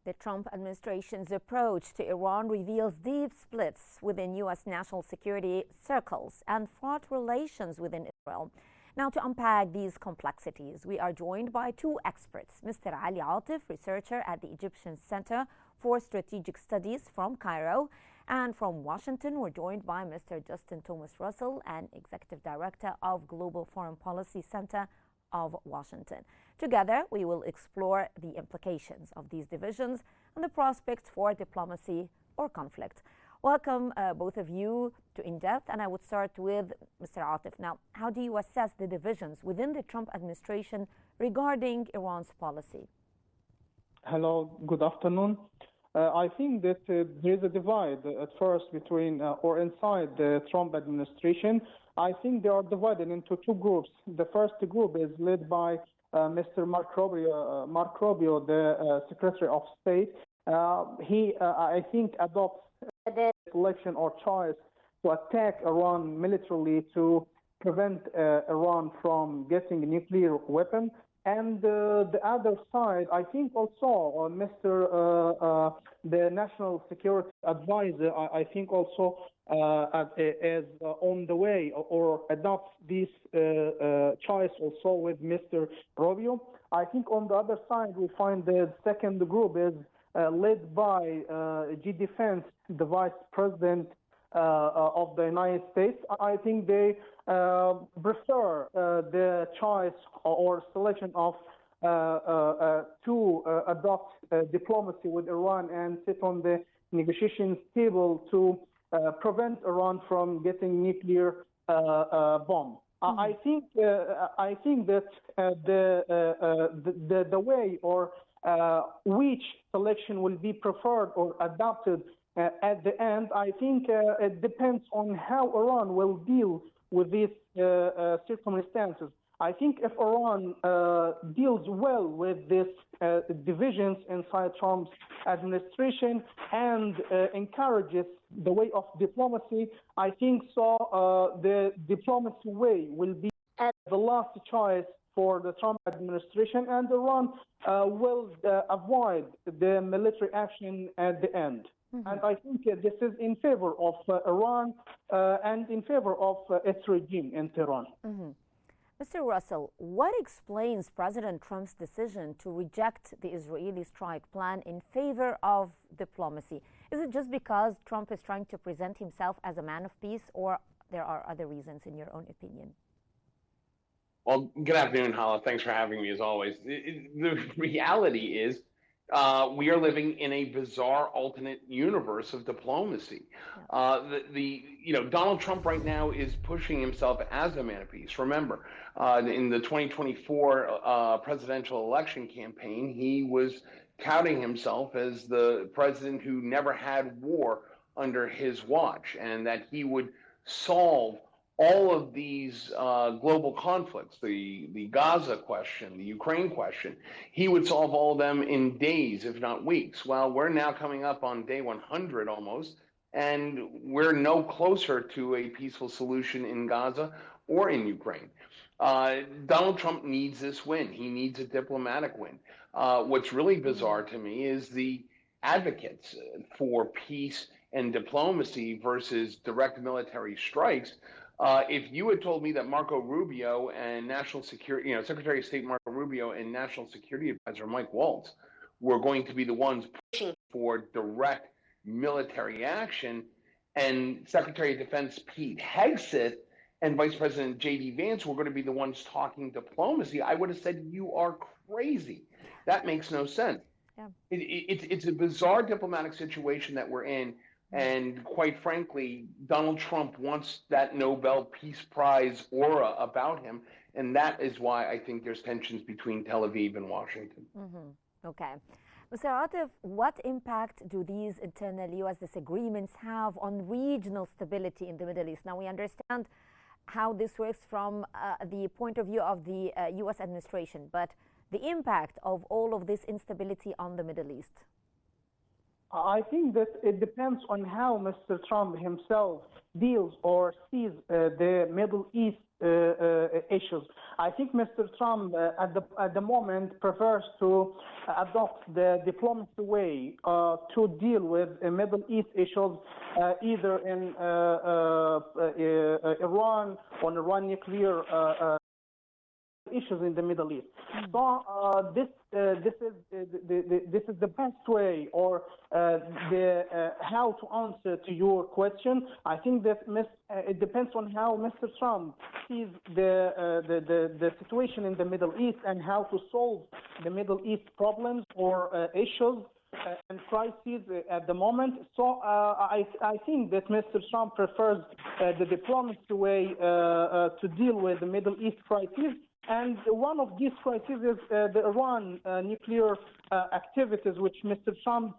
The Trump administration's approach to Iran reveals deep splits within U.S. national security circles and fraught relations within Israel. Now, to unpack these complexities, we are joined by two experts, Mr. Ali Atef, researcher at the Egyptian Center for Strategic Studies from Cairo, and from Washington, we're joined by Mr. Justin Thomas Russell, and Executive Director of Global Foreign Policy Center of Washington. Together, we will explore the implications of these divisions and the prospects for diplomacy or conflict. Welcome, both of you, to In Depth, and I would start with Mr. Atef. Now, how do you assess the divisions within the Trump administration regarding Iran's policy? Hello, good afternoon. I think that there is a divide at first between or inside the Trump administration. I think they are divided into two groups. The first group is led by Mr. Marco Rubio, the Secretary of State. I think, adopts the election or choice to attack Iran militarily to prevent Iran from getting a nuclear weapon. And the other side, I think also the National Security Advisor, I think also is on the way or adopts this choice also with Mr. Rubio. I think on the other side, we find the second group is led by G. Defense, the Vice President of the United States. I think they prefer the choice or selection of to adopt diplomacy with Iran and sit on the negotiation table to prevent Iran from getting nuclear bomb. I think that the way or which selection will be preferred or adopted at the end, I think it depends on how Iran will deal with these circumstances. I think if Iran deals well with these divisions inside Trump's administration and encourages the way of diplomacy, I think so the diplomacy way will be the last choice for the Trump administration, and Iran will avoid the military action at the end. Mm-hmm. And I think this is in favor of Iran and in favor of its regime in Tehran. Mm-hmm. Mr. Russell, what explains President Trump's decision to reject the Israeli strike plan in favor of diplomacy? Is it just because Trump is trying to present himself as a man of peace, or there are other reasons in your own opinion? Well, good afternoon, Hala. Thanks for having me as always. The reality is we are living in a bizarre alternate universe of diplomacy. Donald Trump right now is pushing himself as a man of peace. Remember, in the 2024 presidential election campaign, he was touting himself as the president who never had war under his watch, and that he would solve all of these global conflicts, the Gaza question, the Ukraine question, he would solve all of them in days, if not weeks. Well, we're now coming up on day 100 almost, and we're no closer to a peaceful solution in Gaza or in Ukraine. Donald Trump needs this win. He needs a diplomatic win. What's really bizarre to me is the advocates for peace and diplomacy versus direct military strikes. If you had told me that Marco Rubio and National Security, Secretary of State Marco Rubio and National Security Advisor Mike Waltz were going to be the ones pushing for direct military action, and Secretary of Defense Pete Hegseth and Vice President J.D. Vance were going to be the ones talking diplomacy, I would have said, you are crazy. That makes no sense. Yeah. It's a bizarre diplomatic situation that we're in. And quite frankly, Donald Trump wants that Nobel Peace Prize aura about him. And that is why I think there's tensions between Tel Aviv and Washington. Mm-hmm. Okay. Mr. Atef, what impact do these internal U.S. disagreements have on regional stability in the Middle East? Now, we understand how this works from the point of view of the U.S. administration, but the impact of all of this instability on the Middle East? I think that it depends on how Mr. Trump himself deals or sees the Middle East issues. I think Mr. Trump at the moment prefers to adopt the diplomacy way to deal with Middle East issues, either in Iran, on Iran nuclear issues in the Middle East. So this is the best way, or how to answer to your question. I think that it depends on how Mr. Trump sees the situation in the Middle East and how to solve the Middle East problems or issues and crises at the moment. So I think that Mr. Trump prefers the diplomacy way to deal with the Middle East crisis. And one of these crises is the Iran nuclear activities, which Mr. Trump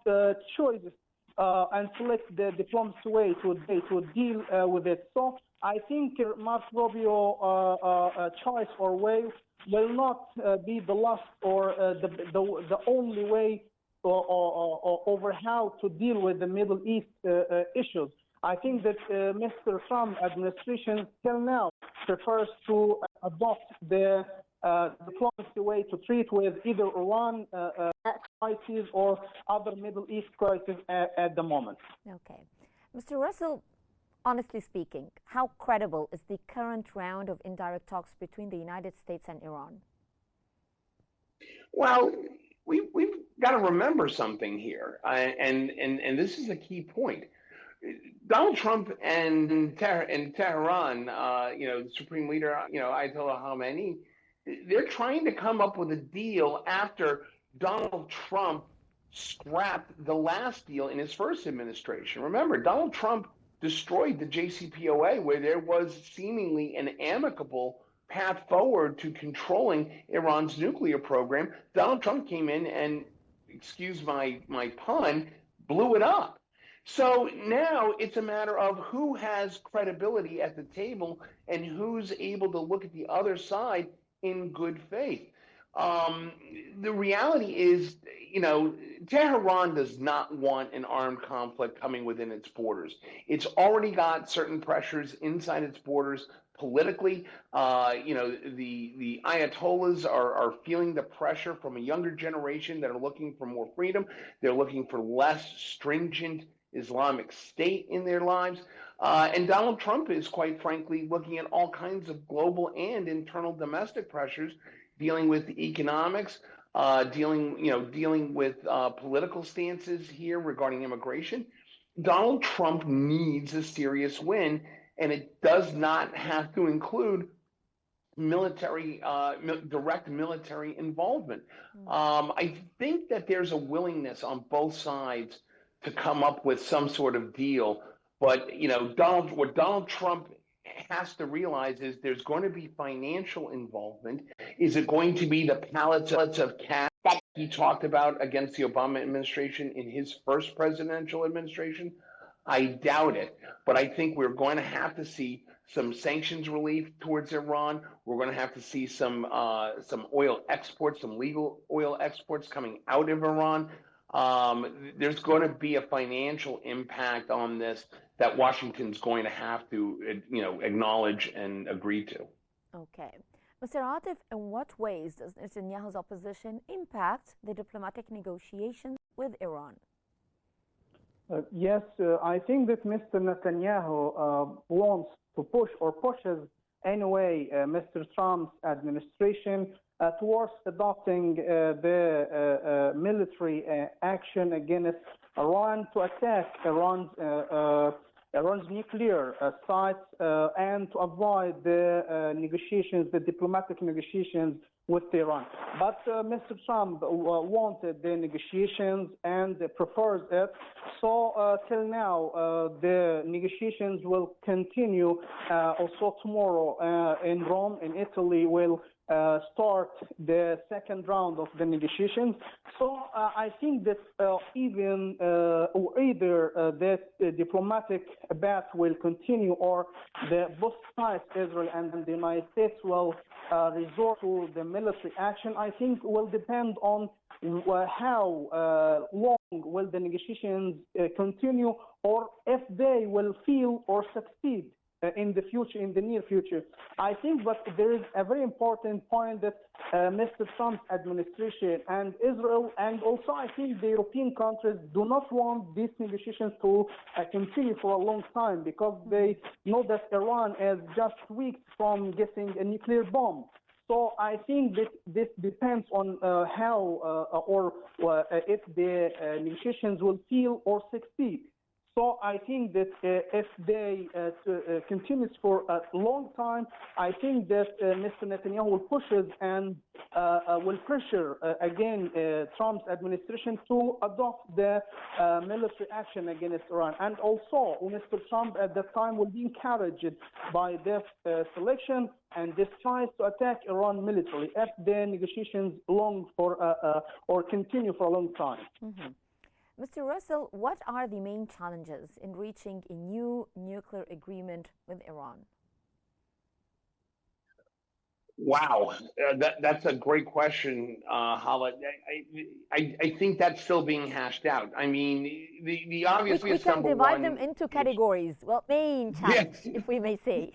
chooses and selects the diplomacy way to deal with it. So I think Marco Rubio choice or way will not be the last or the only way over how to deal with the Middle East issues. I think that Mr. Trump administration till now prefers to adopt the diplomacy way to treat with either Iran crisis or other Middle East crisis at the moment. Okay. Mr. Russell, honestly speaking, how credible is the current round of indirect talks between the United States and Iran? Well, we've got to remember something here, and this is a key point. Donald Trump and Tehran, the Supreme Leader, Ayatollah Khamenei, they're trying to come up with a deal after Donald Trump scrapped the last deal in his first administration. Remember, Donald Trump destroyed the JCPOA, where there was seemingly an amicable path forward to controlling Iran's nuclear program. Donald Trump came in and, excuse my pun, blew it up. So now it's a matter of who has credibility at the table and who's able to look at the other side in good faith. The reality is, Tehran does not want an armed conflict coming within its borders. It's already got certain pressures inside its borders politically. The Ayatollahs are feeling the pressure from a younger generation that are looking for more freedom. They're looking for less stringent Islamic State in their lives. And Donald Trump is, quite frankly, looking at all kinds of global and internal domestic pressures, dealing with economics, dealing with political stances here regarding immigration. Donald Trump needs a serious win, and it does not have to include direct military involvement. I think that there's a willingness on both sides to come up with some sort of deal. But, what Donald Trump has to realize is there's going to be financial involvement. Is it going to be the pallets of cash that he talked about against the Obama administration in his first presidential administration? I doubt it. But I think we're going to have to see some sanctions relief towards Iran. We're going to have to see some oil exports, some legal oil exports coming out of Iran. There's going to be a financial impact on this that Washington's going to have to, acknowledge and agree to. Okay. Mr. Atef, in what ways does Netanyahu's opposition impact the diplomatic negotiations with Iran? Yes, I think that Mr. Netanyahu wants to push or pushes anyway Mr. Trump's administration towards adopting the military action against Iran to attack Iran's nuclear sites and to avoid the diplomatic negotiations with Iran. But Mr. Trump wanted the negotiations and prefers it. So till now, the negotiations will continue. Also tomorrow in Rome, in Italy, will start the second round of the negotiations. So I think that either that diplomatic path will continue, or both sides, Israel and the United States, will resort to the military action. I think will depend on how long will the negotiations continue, or if they will fail or succeed in the future, in the near future. I think that there is a very important point that Mr. Trump's administration and Israel, and also I think the European countries do not want these negotiations to continue for a long time, because they know that Iran is just weeks from getting a nuclear bomb. So I think that this depends on if the negotiations will fail or succeed. So I think that if they continues for a long time, I think that Mr. Netanyahu will push it and will pressure again Trump's administration to adopt the military action against Iran. And also, Mr. Trump at that time will be encouraged by this selection, and this tries to attack Iran militarily if the negotiations or continue for a long time. Mm-hmm. Mr. Russell, what are the main challenges in reaching a new nuclear agreement with Iran? Wow, that's a great question, Hala. I think that's still being hashed out. I mean, the obvious we can divide them into categories. Well, main challenge, yes, if we may say.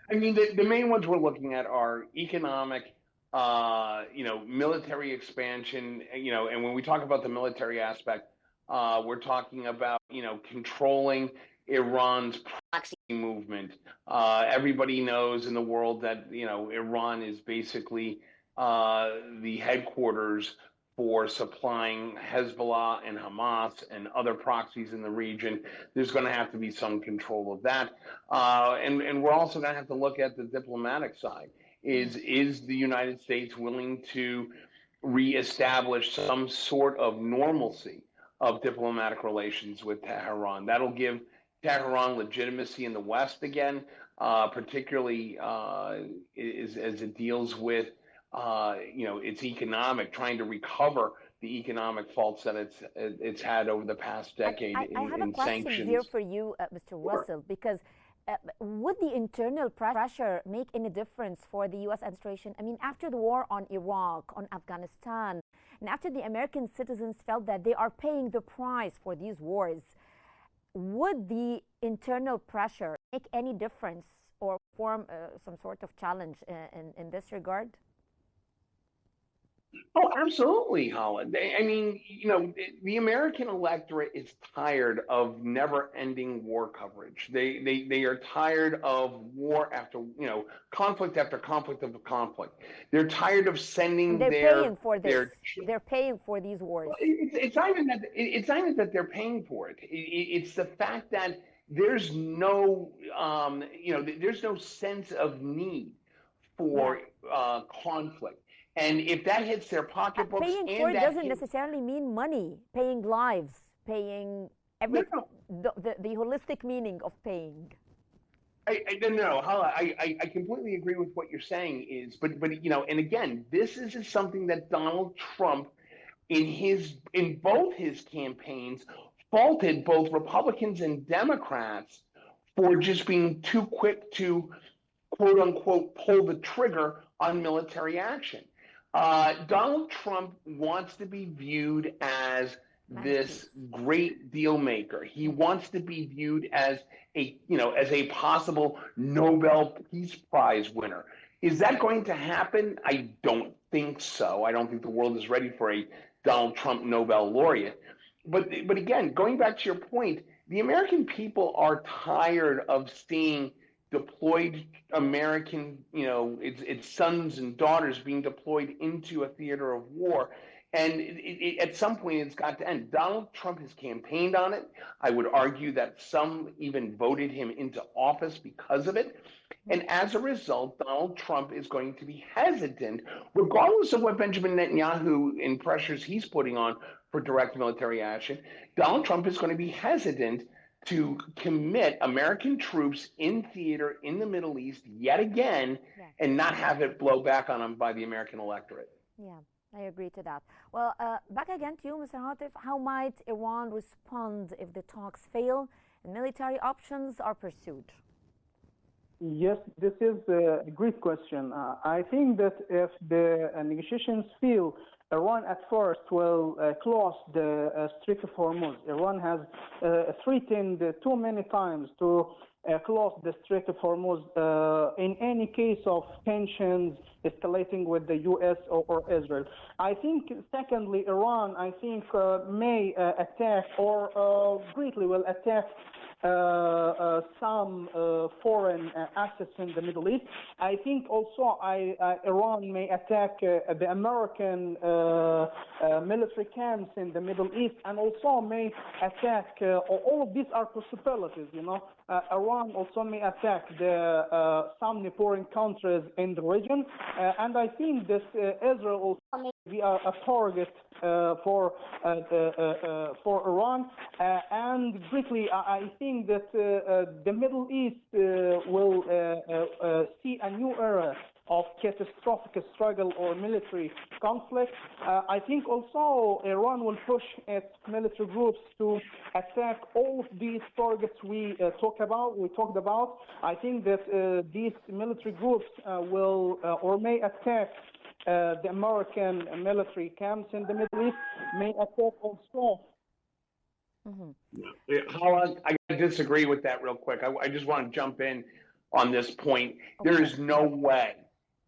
I mean, the main ones we're looking at are economic, military expansion, and when we talk about the military aspect, we're talking about, controlling Iran's proxy movement. Everybody knows in the world that, Iran is basically the headquarters for supplying Hezbollah and Hamas and other proxies in the region. There's going to have to be some control of that. And we're also going to have to look at the diplomatic side. Is the United States willing to reestablish some sort of normalcy of diplomatic relations with Tehran? That'll give Tehran legitimacy in the West again, particularly as it deals with its trying to recover the economic faults that it's had over the past decade in sanctions. I have a question here for you, Mr. Russell, because would the internal pressure make any difference for the U.S. administration? I mean, after the war on Iraq, on Afghanistan, and after the American citizens felt that they are paying the price for these wars, would the internal pressure make any difference or form some sort of challenge in this regard? Oh, absolutely, Holland. I mean, the American electorate is tired of never-ending war coverage. They are tired of war after, conflict after conflict of conflict. They're tired of sending paying for this. They're paying for these wars. It's not even that they're paying for it. It's the fact that there's no, there's no sense of need for conflict. And if that hits their pocketbooks, paying for it doesn't necessarily mean money. Paying lives, paying everything. The holistic meaning of paying. I completely agree with what you're saying. But and again, this is something that Donald Trump, in both his campaigns, faulted both Republicans and Democrats for just being too quick to, quote unquote, pull the trigger on military action. Donald Trump wants to be viewed as this great deal maker. He wants to be viewed as a possible Nobel Peace Prize winner. Is that going to happen? I don't think so. I don't think the world is ready for a Donald Trump Nobel laureate. But again, going back to your point, the American people are tired of seeing deployed American, its sons and daughters being deployed into a theater of war. And at some point, it's got to end. Donald Trump has campaigned on it. I would argue that some even voted him into office because of it. And as a result, Donald Trump is going to be hesitant, regardless of what Benjamin Netanyahu and pressures he's putting on for direct military action. Donald Trump is going to be hesitant to commit American troops in theater in the Middle East yet again and not have it blow back on them by the American electorate. Yeah, I agree to that. Well, back again to you, Mr. Atef. How might Iran respond if the talks fail and military options are pursued? Yes, this is a great question. I think that if the negotiations fail, Iran at first will close the Strait of Hormuz. Iran has threatened too many times to close the Strait of Hormuz in any case of tensions escalating with the U.S. or Israel. I think, secondly, Iran, I think, may attack or greatly will attack some foreign assets in the Middle East. I think also Iran may attack the American military camps in the Middle East, and also may attack, all of these are possibilities, you know. Iran also may attack some neighboring countries in the region, and I think that Israel also may be a target for Iran, and briefly, I think that the Middle East will see a new era of catastrophic struggle or military conflict. I think also Iran will push its military groups to attack all of these targets we talked about. I think that these military groups will or may attack the American military camps in the Middle East, may attack also. Hala, I disagree with that real quick. I just want to jump in on this point. Okay. There is no way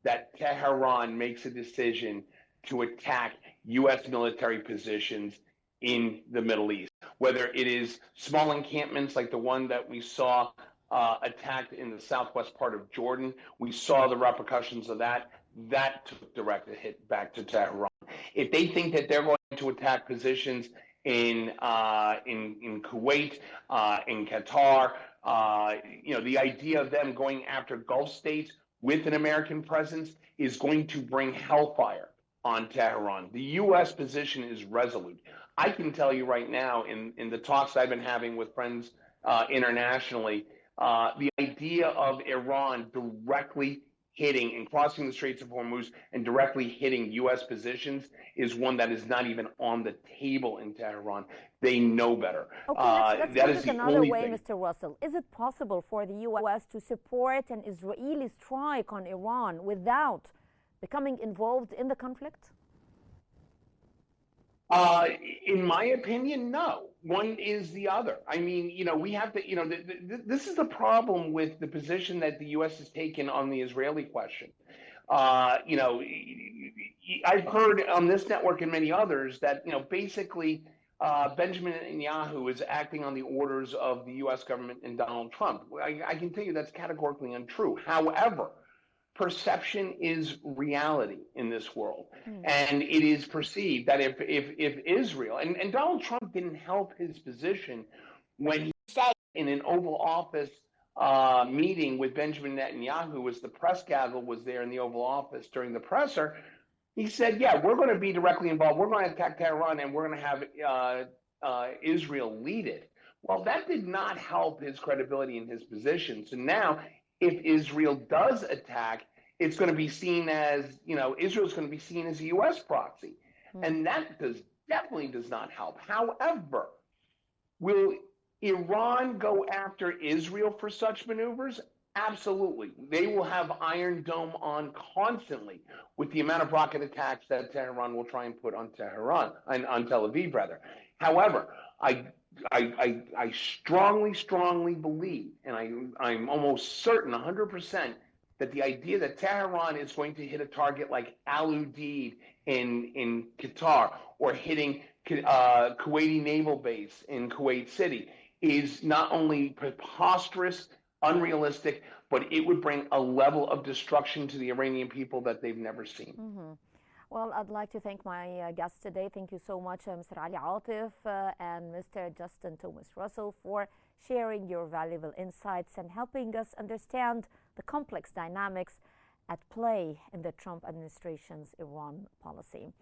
that Tehran makes a decision to attack U.S. military positions in the Middle East, whether it is small encampments like the one that we saw attacked in the southwest part of Jordan. We saw the repercussions of that. That took direct hit back to Tehran. If they think that they're going to attack positions in Kuwait, in Qatar, the idea of them going after Gulf states with an American presence is going to bring hellfire on Tehran. The U.S. position is resolute. I can tell you right now, in the talks I've been having with friends internationally, the idea of Iran directly hitting and crossing the Straits of Hormuz and directly hitting U.S. positions is one that is not even on the table in Tehran. They know better. Okay, let's put it another way, Mr. Russell. Is it possible for the U.S. to support an Israeli strike on Iran without becoming involved in the conflict? In my opinion, no. One is the other. I mean, we have to, this is the problem with the position that the U.S. has taken on the Israeli question. I've heard on this network and many others that, basically Benjamin Netanyahu is acting on the orders of the U.S. government and Donald Trump. I can tell you that's categorically untrue. However, perception is reality in this world. And it is perceived that if Israel, and Donald Trump didn't help his position when he said in an Oval Office meeting with Benjamin Netanyahu, as the press gavel was there in the Oval Office during the presser, he said, yeah, we're going to be directly involved. We're going to attack Tehran and we're going to have Israel lead it. Well, that did not help his credibility in his position. So now, if Israel does attack, it's going to be seen as, Israel's going to be seen as a U.S. proxy. And that definitely does not help. However, will Iran go after Israel for such maneuvers? Absolutely. They will have Iron Dome on constantly with the amount of rocket attacks that Tehran will try and put on on Tel Aviv, rather. However, I strongly believe, and I'm almost certain 100% that the idea that Tehran is going to hit a target like Al Udeid in Qatar or hitting Kuwaiti naval base in Kuwait City is not only preposterous, unrealistic, but it would bring a level of destruction to the Iranian people that they've never seen. Well, I'd like to thank my guests today. Thank you so much, Mr. Ali Atef and Mr. Justin Thomas Russell, for sharing your valuable insights and helping us understand the complex dynamics at play in the Trump administration's Iran policy.